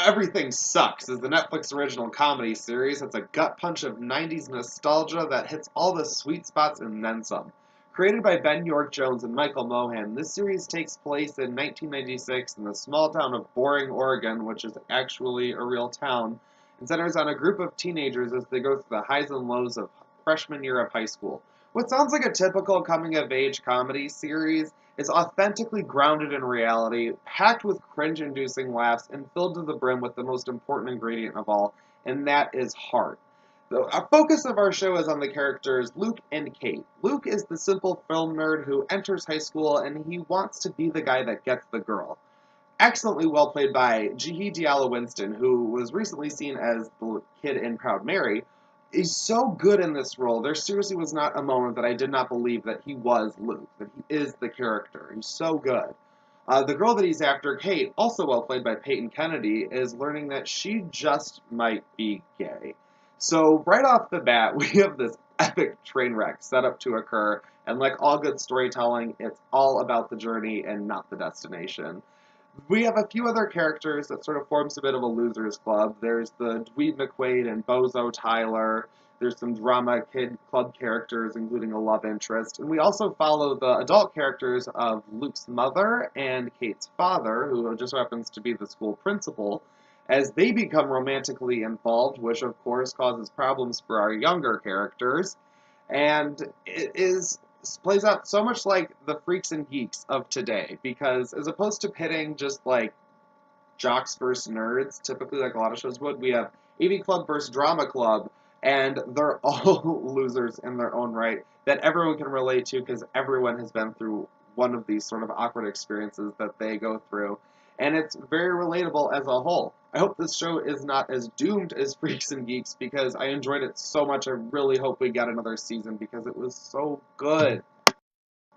Everything Sucks is the Netflix original comedy series. It's a gut punch of 90s nostalgia that hits all the sweet spots and then some. Created by Ben York Jones and Michael Mohan, this series takes place in 1996 in the small town of Boring, Oregon, which is actually a real town, and centers on a group of teenagers as they go through the highs and lows of freshman year of high school. What sounds like a typical coming of age comedy series is authentically grounded in reality, packed with cringe inducing laughs, and filled to the brim with the most important ingredient of all, and that is heart. The focus of our show is on the characters Luke and Kate. Luke is the simple film nerd who enters high school and he wants to be the guy that gets the girl. Excellently well played by Jihi Diallo Winston, who was recently seen as the kid in Proud Mary. He's so good in this role. There seriously was not a moment that I did not believe that he was Luke, that he is the character. He's so good. The girl that he's after, Kate, also well played by Peyton Kennedy, is learning that she just might be gay. So right off the bat, we have this epic train wreck set up to occur, and like all good storytelling, it's all about the journey and not the destination. We have a few other characters that sort of forms a bit of a losers club. There's the Dweeb McQuaid and Bozo Tyler. There's some drama kid club characters, including a love interest. And we also follow the adult characters of Luke's mother and Kate's father, who just happens to be the school principal, as they become romantically involved, which of course causes problems for our younger characters. And it is plays out so much like the freaks and geeks of today, because as opposed to pitting just like jocks versus nerds, typically like a lot of shows would, we have AV Club versus Drama Club, and they're all losers in their own right that everyone can relate to because everyone has been through one of these sort of awkward experiences that they go through. And it's very relatable as a whole. I hope this show is not as doomed as Freaks and Geeks because I enjoyed it so much. I really hope we get another season because it was so good.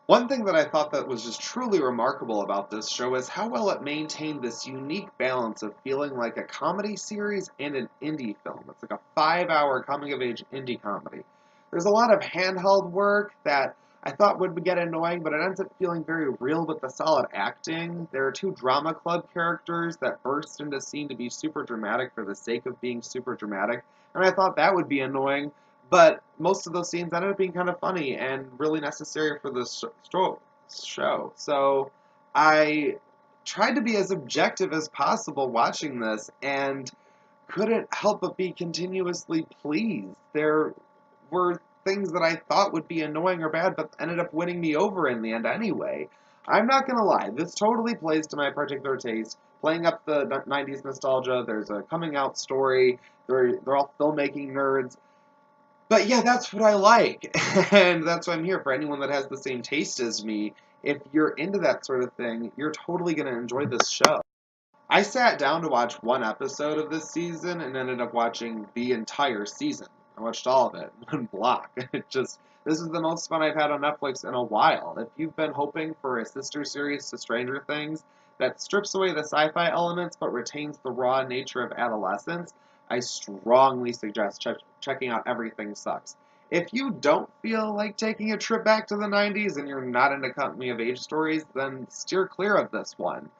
One thing that I thought that was just truly remarkable about this show is how well it maintained this unique balance of feeling like a comedy series and an indie film. It's like a 5-hour coming-of-age indie comedy. There's a lot of handheld work that I thought would get annoying, but it ends up feeling very real with the solid acting. There are two drama club characters that burst into scene to be super dramatic for the sake of being super dramatic, and I thought that would be annoying, but most of those scenes ended up being kind of funny and really necessary for the show. So I tried to be as objective as possible watching this and couldn't help but be continuously pleased. There were things that I thought would be annoying or bad, but ended up winning me over in the end anyway. I'm not gonna lie, this totally plays to my particular taste. Playing up the 90s nostalgia, there's a coming out story, they're all filmmaking nerds. But yeah, that's what I like. And that's why I'm here. For anyone that has the same taste as me, if you're into that sort of thing, you're totally going to enjoy this show. I sat down to watch one episode of this season and ended up watching the entire season. I watched all of it in one block. This is the most fun I've had on Netflix in a while. If you've been hoping for a sister series to Stranger Things that strips away the sci-fi elements but retains the raw nature of adolescence, I strongly suggest checking out Everything Sucks. If you don't feel like taking a trip back to the 90s and you're not into coming of age stories, then steer clear of this one.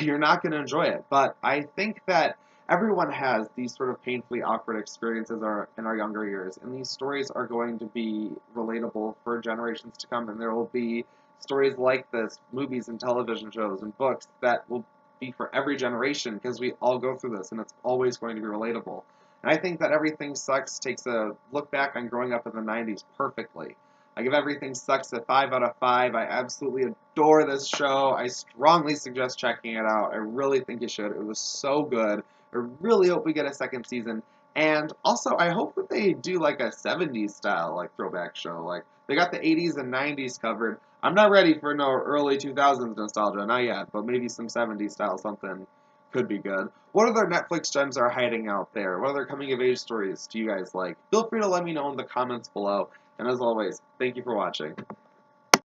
You're not going to enjoy it. But I think that everyone has these sort of painfully awkward experiences in our younger years, and these stories are going to be relatable for generations to come, and there will be stories like this, movies and television shows and books that will be for every generation because we all go through this, and it's always going to be relatable. And I think that Everything Sucks takes a look back on growing up in the 90s perfectly. I give Everything Sucks a 5 out of 5. I absolutely adore this show. I strongly suggest checking it out. I really think you should. It was so good. I really hope we get a second season. And also, I hope that they do like a 70s style like throwback show. Like, they got the 80s and 90s covered. I'm not ready for no early 2000s nostalgia, not yet, but maybe some 70s style something could be good. What other Netflix gems are hiding out there? What other coming of age stories do you guys like? Feel free to let me know in the comments below. And as always, thank you for watching.